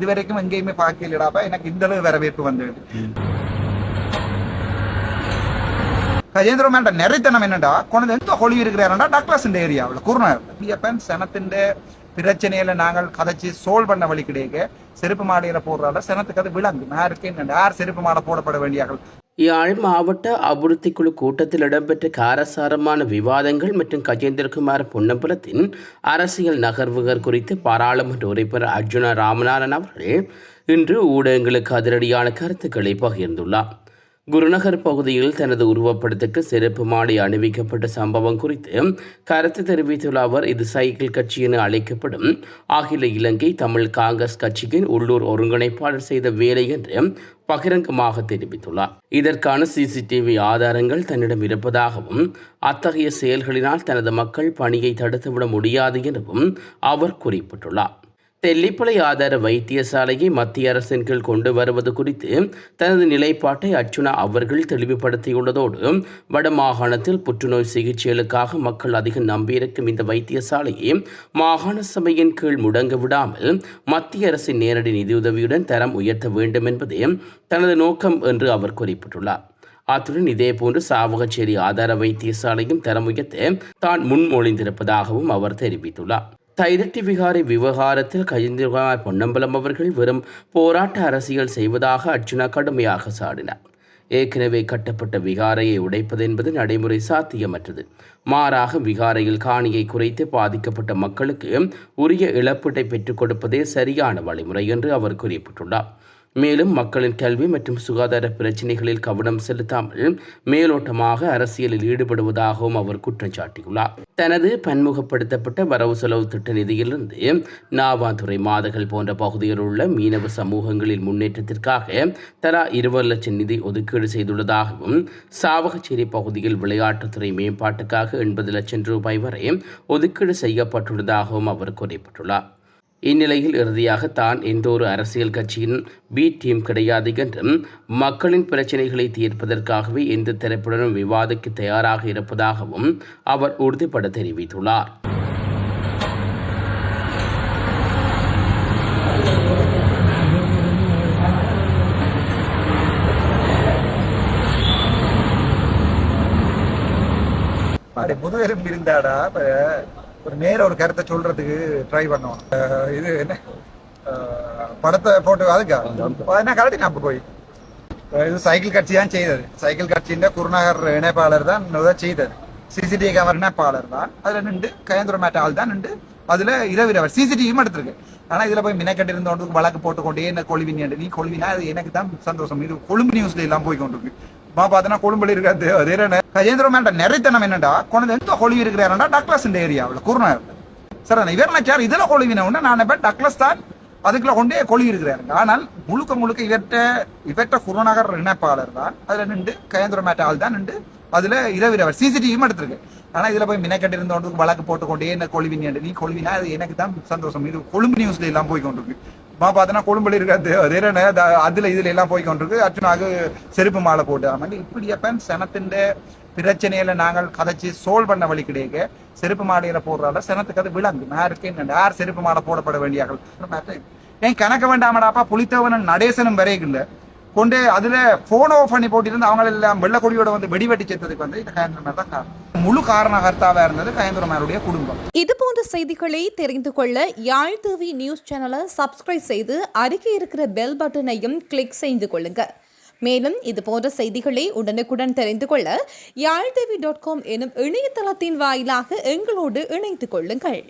இதுவரைக்கும் எங்கேயுமே பார்க்கலடாப்பா, எனக்கு இந்த அளவு வரவேற்பு வந்தது. கஜேந்திரமேண்ட நிறைத்தனம் என்னடா கொண்டு எந்த ஹொழி இருக்கிறாரா டக்ளஸ் இந்த ஏரியாவில் குருநாயப்பன் சனத்தின் பிரச்சனையில நாங்கள் கதைச்சு சோல்வ் பண்ண வழி கிடையாது. செருப்பு மாடையில போடுறால சனத்துக்கு அது விளங்கு யாருக்கு என்ன யார் செருப்பு மாடை போடப்பட வேண்டியார்கள். யாழ் மாவட்ட அபிவிருத்தி குழு கூட்டத்தில் இடம்பெற்ற காரசாரமான விவாதங்கள் மற்றும் கஜேந்திரகுமார் பொன்னம்பலத்தின் அரசியல் நகர்வுகள் குறித்து பாராளுமன்ற உறுப்பினர் அர்ஜுனா ராமநாதன் அவர்கள் இன்று ஊடகங்களுக்கு அதிரடியான கருத்துக்களை பகிர்ந்துள்ளார். குருநகர் பகுதியில் தனது உருவப்படத்துக்கு சிறப்பு மாலை அணிவிக்கப்பட்ட சம்பவம் குறித்து கருத்து தெரிவித்துள்ள அவர், இது சைக்கிள் கட்சி என அழைக்கப்படும் அகில இலங்கை தமிழ் காங்கிரஸ் கட்சியின் உள்ளூர் ஒருங்கிணைப்பாளர் செய்த வேலை என்று பகிரங்கமாக தெரிவித்துள்ளார். இதற்கான சிசிடிவி ஆதாரங்கள் தன்னிடம் இருப்பதாகவும் அத்தகைய செயல்களினால் தனது மக்கள் பணியை தடுத்துவிட முடியாது எனவும் அவர் குறிப்பிட்டுள்ளார். தெல்லிப்பளை ஆதார வைத்தியசாலையை மத்திய அரசின் கீழ் கொண்டு வருவது குறித்து தனது நிலைப்பாட்டை அர்ச்சுனா அவர்கள் தெளிவுபடுத்தியுள்ளதோடு வடமாகாணத்தில் புற்றுநோய் சிகிச்சைகளுக்காக மக்கள் அதிகம் நம்பியிருக்கும் இந்த வைத்தியசாலையை மாகாண சபையின் கீழ் முடங்க விடாமல் மத்திய அரசின் நேரடி நிதியுதவியுடன் தரம் உயர்த்த வேண்டும் என்பதே தனது நோக்கம் என்று அவர் குறிப்பிட்டுள்ளார். அத்துடன் இதேபோன்று சாவகச்சேரி ஆதார வைத்தியசாலையும் தரம் உயர்த்த தான் முன்மொழிந்திருப்பதாகவும் அவர் தெரிவித்துள்ளார். தைரட்டி விகாரை விவகாரத்தில் கஜேந்திரகுமார் பொன்னம்பலம் அவர்கள் வெறும் போராட்ட அரசியல் செய்வதாக அர்ச்சுனா கடுமையாக சாடினார். ஏற்கனவே கட்டப்பட்ட விகாரையை உடைப்பது என்பது நடைமுறை சாத்தியமற்றது. மாறாக விகாரையில் காணியை குறைத்து பாதிக்கப்பட்ட மக்களுக்கு உரிய இழப்பீட்டை பெற்றுக் கொடுப்பதே சரியான வழிமுறை என்று அவர் குறிப்பிட்டுள்ளார். மேலும் மக்களின் கல்வி மற்றும் சுகாதார பிரச்சினைகளில் கவனம் செலுத்தாமல் மேலோட்டமாக அரசியலில் ஈடுபடுவதாகவும் அவர் குற்றம் சாட்டியுள்ளார். தனது பன்முகப்படுத்தப்பட்ட வரவு செலவு திட்ட நிதியிலிருந்து நாவாந்துறை மாதகள் போன்ற பகுதியில் உள்ள மீனவ சமூகங்களின் முன்னேற்றத்திற்காக தலா 20 லட்சம் நிதி ஒதுக்கீடு செய்துள்ளதாகவும் சாவகச்சேரி பகுதியில் விளையாட்டுத்துறை மேம்பாட்டுக்காக 80 லட்சம் ரூபாய் வரை ஒதுக்கீடு செய்யப்பட்டுள்ளதாகவும் அவர் குறிப்பிட்டுள்ளார். இந்நிலையில் இறுதியாக தான் எந்த ஒரு அரசியல் கட்சியின் பி டீம் கிடையாது என்றும் மக்களின் பிரச்சினைகளை தீர்ப்பதற்காகவே எந்த தரப்புடனும் விவாதிக்க தயாராக இருப்பதாகவும் அவர் உறுதிபட தெரிவித்துள்ளார். முதுகெலும்பு இருந்தாடா ஒரு நேர ஒரு கருத்தை சொல்றதுக்கு ட்ரை பண்ணுவோம். இது என்ன படத்தை போட்டு அதுக்கா என்ன கரெக்ட் நான் போய் இது சைக்கிள் கட்சி தான் செய்தது. சைக்கிள் கட்சியின் குருநகர் இணைப்பாளர் தான் செய்தது. சிசிடிவி கேமரா இணைப்பாளர் தான் அதுல நின்று கயந்திரமேட்ட ஆள் தான் நின்று அதுல இரவிரவர் சிசிடிவியும் எடுத்திருக்கு. ஆனா இதுல போய் மினக்கட்டு இருந்தோண்டு வழக்கு போட்டுக்கொண்டே என்ன கொழுவினி நீ கொழுவினா அது எனக்கு தான் சந்தோஷம். இது கொழும்பு நியூஸ்ல எல்லாம் போய் கொண்டிருக்கு. பார்த்தனா கொழும்புல இருக்காது. அதே கஜேந்திரமேண்ட நிறைத்தனம் என்னடா கொண்டு எந்த ஹொழி இருக்கிறாரா டக்ளஸ் இந்த ஏரியாவில் குருநாயர் சார் இவர் சார் இதுல கொழுவின நான் டக்ளஸ் தான் அதுக்குள்ள கொண்டே கொழி இருக்கிறாருங்க. ஆனால் முழுக்க இவற்ற குருநகர் இணைப்பாளர் தான் அதுல நின்று கஜேந்திரமேட்ட ஆள் தான் நின்று அதுல இரவிரவர் சிசிடிவியும் எடுத்திருக்கு. ஆனா இதுல போய் மினக்கட்டு இருந்தோண்டு வழக்கு போட்டுக்கொண்டே என்ன கொழுவினி நீ கொழுவினா அது எனக்கு தான் சந்தோஷம். இது கொழும்பு நியூஸ்ல எல்லாம் போய் கொண்டிருக்கு. பார்த்தனா கொழும்புல இருக்காது. அதே அதுல இதுல எல்லாம் போய் கொண்டிருக்கு. அர்ச்சுனாக்கு செருப்பு மாலை போட்டு இப்படியப்பன் சனத்தின் பிரச்சனையில நாங்கள் கதைச்சு சோல்வ் பண்ண வழி கிடையாது. செருப்பு மாடையில போடுறால சனத்துக்கு அது விளங்கு யாருக்கு என்ன யார் செருப்பு மாலை போடப்பட வேண்டியார்கள். ஏன் கணக்க வேண்டாமடாப்பா புலித்தேவனும் நடேசனும் வரைக்கும் கொண்டு அதுல போன் ஆஃப் பண்ணி போட்டிருந்து அவங்க எல்லாம் வெள்ளக்கொடியோட வந்து வெடிவெட்டி செத்ததுக்கு வந்து கயந்திரமார் தான் காரணம். முழு காரணகர்த்தாவா இருந்தது கயந்திரமாருடைய குடும்பம். இது போன்ற செய்திகளை தெரிந்து கொள்ள யாழ் டிவி நியூஸ் சேனலை சப்ஸ்கிரைப் செய்து அருகே இருக்கிற பெல் பட்டனையும் கிளிக் செய்து கொள்ளுங்க. மேலும் இது போன்ற செய்திகளை உடனுக்குடன் தெரிந்து கொள்ள யாழ்டிவி.com எனும் இணையதளத்தின் வாயிலாக எங்களோடு இணைத்துக் கொள்ளுங்கள்.